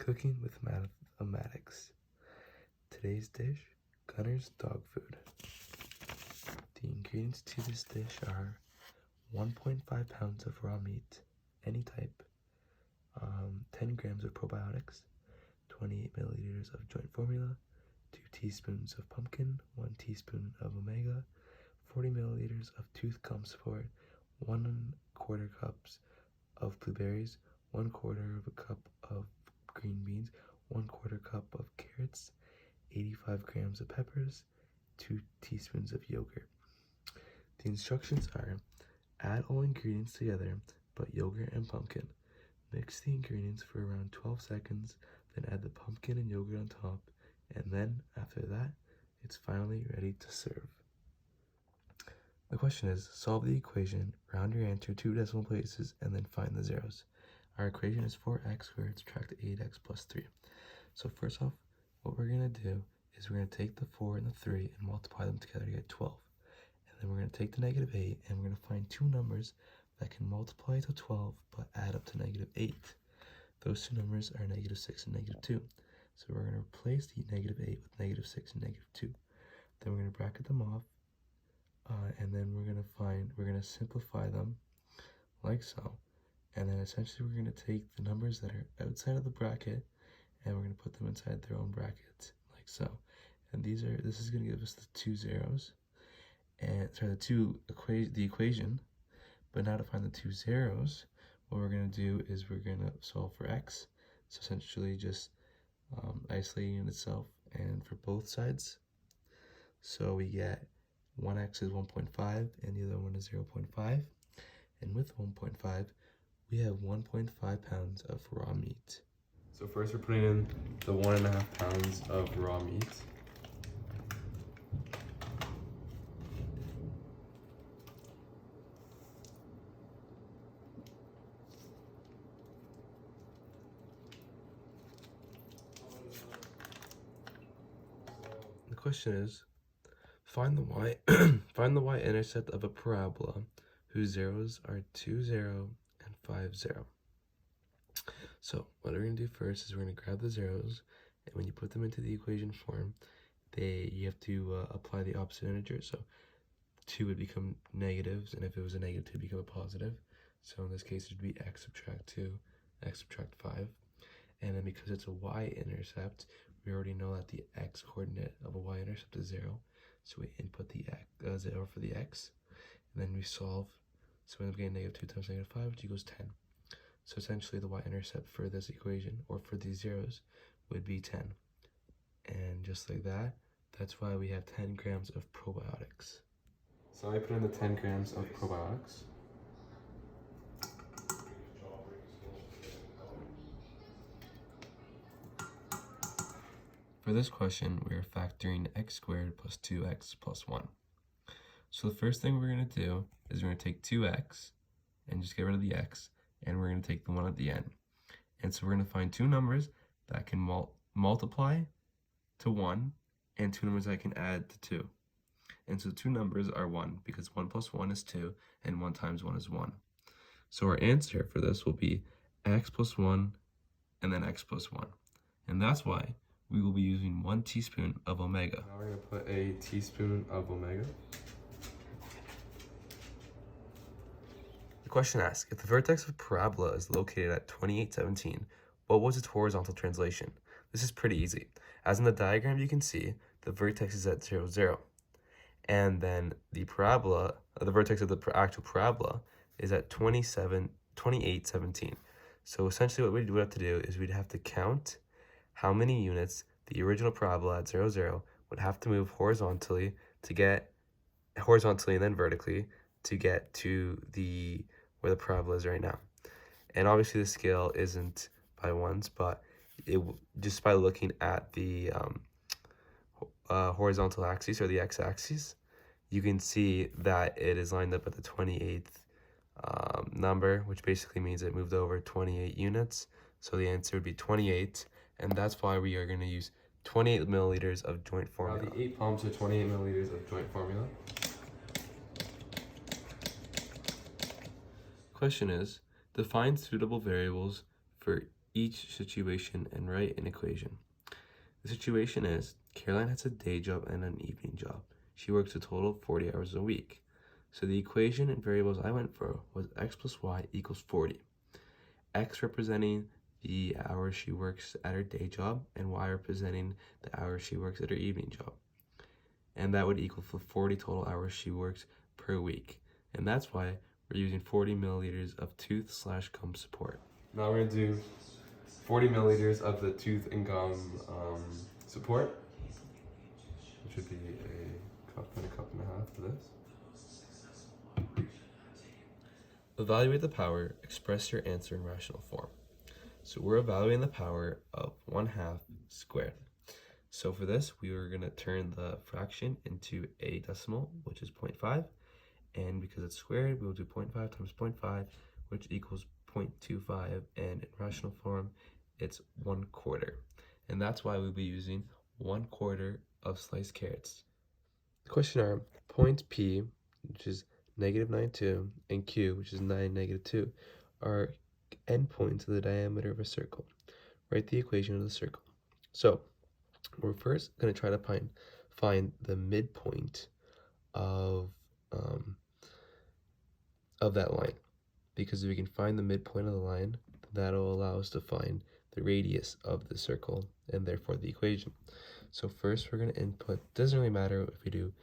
Cooking with mathematics. Today's dish, Gunner's dog food. The ingredients to this dish are 1.5 pounds of raw meat, any type, 10 grams of probiotics, 28 milliliters of joint formula, 2 teaspoons of pumpkin, 1 teaspoon of omega, 40 milliliters of tooth gum support, 1/4 cups of blueberries, 1/4 of a cup of green beans, 1/4 cup of carrots, 85 grams of peppers, 2 teaspoons of yogurt. The instructions are: add all ingredients together but yogurt and pumpkin. Mix the ingredients for around 12 seconds, then add the pumpkin and yogurt on top, and then after that, it's finally ready to serve. The question is, solve the equation, round your answer 2 decimal places, and then find the zeros. Our equation is 4x squared subtract 8x plus 3. So first off, what we're going to do is we're going to take the 4 and the 3 and multiply them together to get 12. And then we're going to take the negative 8 and we're going to find two numbers that can multiply to 12 but add up to negative 8. Those two numbers are negative 6 and negative 2. So we're going to replace the negative 8 with negative 6 and negative 2. Then we're going to bracket them off, and then we're going to simplify them like so. And then essentially we're going to take the numbers that are outside of the bracket and we're going to put them inside their own brackets like so. And this is going to give us the two zeros, and the equation. But now to find the two zeros, what we're going to do is we're going to solve for x. So essentially just isolating itself and for both sides. So we get 1x is 1.5 and the other one is 0.5. And with 1.5, we have 1.5 pounds of raw meat. So first we're putting in the 1.5 pounds of raw meat. The question is, find the y-intercept of a parabola whose zeros are 2, 0, and 5, 0. So what we're going to do first is we're going to grab the zeros, and when you put them into the equation form, you have to apply the opposite integer. So 2 would become negatives, and if it was a negative 2, it would become a positive. So in this case, it would be x subtract 2, x subtract 5. And then because it's a y-intercept, we already know that the x-coordinate of a y-intercept is 0. So we input the 0 for the x, and then we solve. So we end up getting negative 2 times negative 5, which equals 10. So essentially the y-intercept for this equation, or for these zeros, would be 10. And just like that, that's why we have 10 grams of probiotics. So I put in the 10 grams of probiotics. For this question, we are factoring x squared plus 2x plus 1. So the first thing we're going to do is we're going to take 2x and just get rid of the x, and we're going to take the 1 at the end. And so we're going to find two numbers that can multiply to 1 and two numbers that can add to 2. And so two numbers are 1 because 1 plus 1 is 2 and 1 times 1 is 1. So our answer for this will be x plus 1 and then x plus 1. And that's why we will be using 1 teaspoon of omega. Now we're going to put a teaspoon of omega. The question asks, if the vertex of a parabola is located at 2817, what was its horizontal translation? This is pretty easy. As in the diagram you can see, the vertex is at 0, 0. And then the vertex of the actual parabola is at 2817. So essentially what we would have to do is we'd have to count how many units the original parabola at 0, 0 would have to move horizontally and then vertically to get to where the parabola is right now. And obviously the scale isn't by ones, but just by looking at the horizontal axis or the x-axis, you can see that it is lined up at the 28th number, which basically means it moved over 28 units. So the answer would be 28, and that's why we are going to use 28 milliliters of joint formula. The 8 pumps are 28 milliliters of joint formula. Question is, define suitable variables for each situation and write an equation. The situation is Caroline has a day job and an evening job. She works a total of 40 hours a week. So the equation and variables I went for was x plus y equals 40. X representing the hours she works at her day job and y representing the hours she works at her evening job. And that would equal for 40 total hours she works per week. And that's why we're using 40 milliliters of tooth/gum support. Now we're gonna do 40 milliliters of the tooth and gum support, which would be a cup and a half for this. Evaluate the power, express your answer in rational form. So we're evaluating the power of 1/2 squared. So for this, we are going to turn the fraction into a decimal, which is 0.5. And because it's squared, we will do 0.5 times 0.5, which equals 0.25. And in rational form, it's 1/4. And that's why we'll be using 1/4 of sliced carrots. Question R, point P, which is -92, and Q, which is 9, -2, are endpoints of the diameter of a circle. Write the equation of the circle. So we're first going to try to find the midpoint of that line, because if we can find the midpoint of the line, that'll allow us to find the radius of the circle and therefore the equation. So first we're going to input, doesn't really matter if we do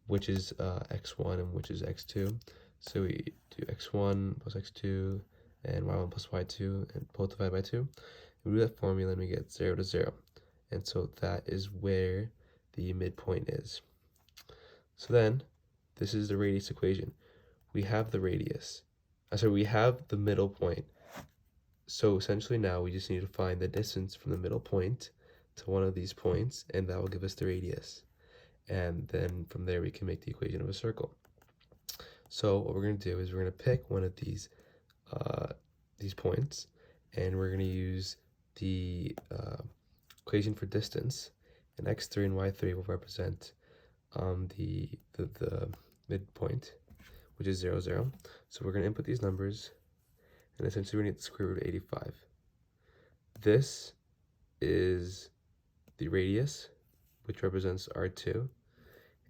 which is x1 and which is x2. So we do x1 plus x2 and y1 plus y2 and both divided by 2. We do that formula and we get 0 to 0. And so that is where the midpoint is. So then this is the radius equation. We have the radius. We have the middle point. So essentially now we just need to find the distance from the middle point to one of these points, and that will give us the radius. And then from there we can make the equation of a circle. So what we're going to do is we're going to pick one of these points, and we're going to use the equation for distance, and x3 and y3 will represent the midpoint, which is 0, 0. So we're going to input these numbers, and essentially we're going to get the square root of 85. This is the radius, which represents R2.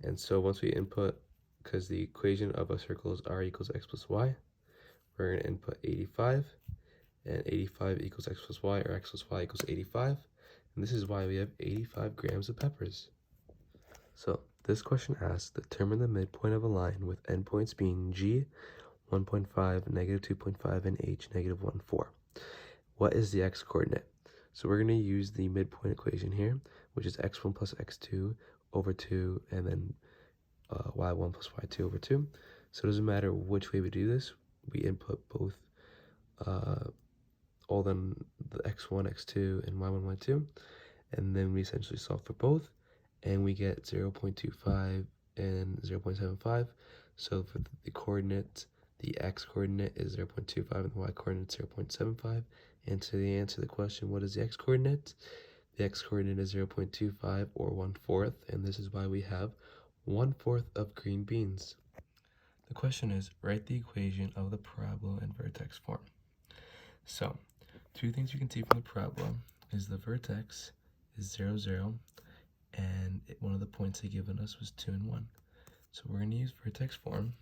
And so once we input, because the equation of a circle is R equals x plus y, we're going to input 85, and 85 equals x plus y, or x plus y equals 85. And this is why we have 85 grams of peppers. So this question asks, determine the midpoint of a line with endpoints being G, 1.5, -2.5, and H, -1.4. What is the x coordinate? So we're going to use the midpoint equation here, which is x1 plus x2 over 2, and then y1 plus y2 over 2. So it doesn't matter which way we do this. We input both all the x1, x2, and y1, y2, and then we essentially solve for both, and we get 0.25 and 0.75. So for the coordinate, the x coordinate is 0.25 and the y coordinate is 0.75. And to answer the question, what is the x coordinate? The x coordinate is 0.25 or 1/4, and this is why we have 1/4 of green beans. The question is, write the equation of the parabola in vertex form. So, two things you can see from the parabola is the vertex is 0, 0, and one of the points they've given us was 2 and 1. So we're going to use vertex form,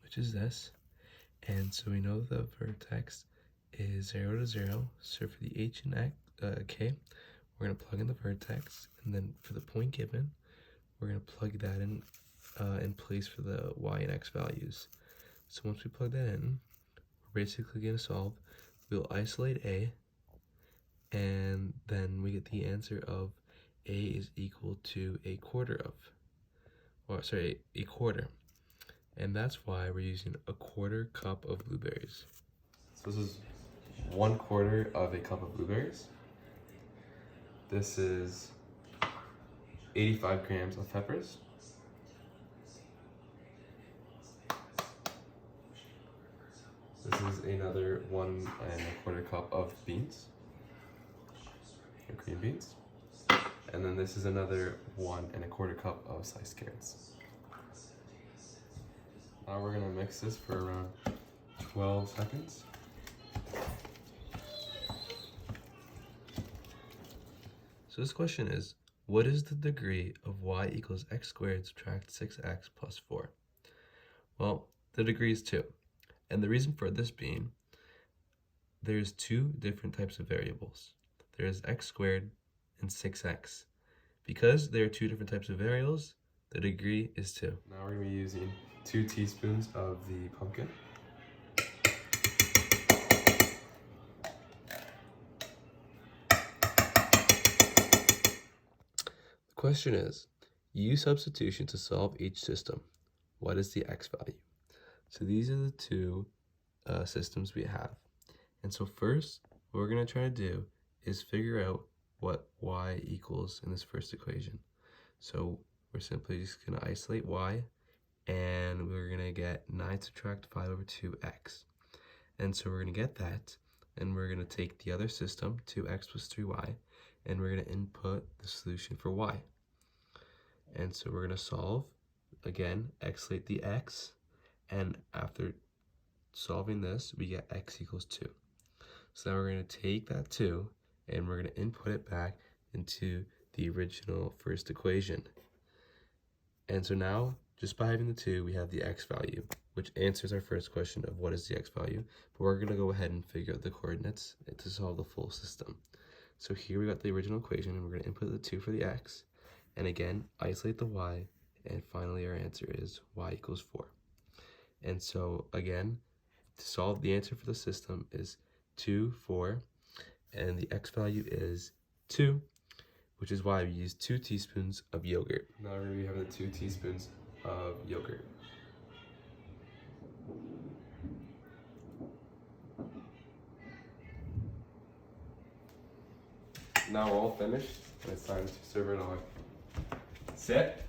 which is this, and so we know the vertex is 0 to 0, so for the h and k, we're going to plug in the vertex, and then for the point given, we're going to plug that in place for the y and x values. So once we plug that in, we're basically going to solve. We'll isolate a, and then we get the answer of a is equal to a quarter. And that's why we're using a 1/4 cup of blueberries. So this is 1/4 of a cup of blueberries. This is 85 grams of peppers. This is another 1¼ cup of beans, or green beans. And then this is another 1¼ cup of sliced carrots. Now we're gonna mix this for around 12 seconds. So this question is, what is the degree of y equals x squared subtract 6x plus 4? Well, the degree is 2. And the reason for this being, there's two different types of variables. There's x squared and 6x. Because there are two different types of variables, the degree is 2. Now we're going to be using 2 teaspoons of the pumpkin. The question is, use substitution to solve each system. What is the x value? So these are the two systems we have. And so first, what we're going to try to do is figure out what y equals in this first equation. So we're simply just going to isolate y, and we're going to get 9 subtract 5 over 2x. And so we're going to get that, and we're going to take the other system, 2x plus 3y, and we're going to input the solution for y. And so we're going to solve, again, isolate the x, and after solving this, we get x equals 2. So now we're going to take that 2, and we're going to input it back into the original first equation. And so now, just by having the 2, we have the x value, which answers our first question of what is the x value. But we're going to go ahead and figure out the coordinates to solve the full system. So here we got the original equation, and we're going to input the 2 for the x, and again, isolate the y, and finally our answer is y equals 4. And so again, to solve the answer for the system is 2, 4, and the x value is 2, which is why we use 2 teaspoons of yogurt. Now we're going to be having the 2 teaspoons of yogurt. Now we're all finished, and it's time to serve it on. Sit.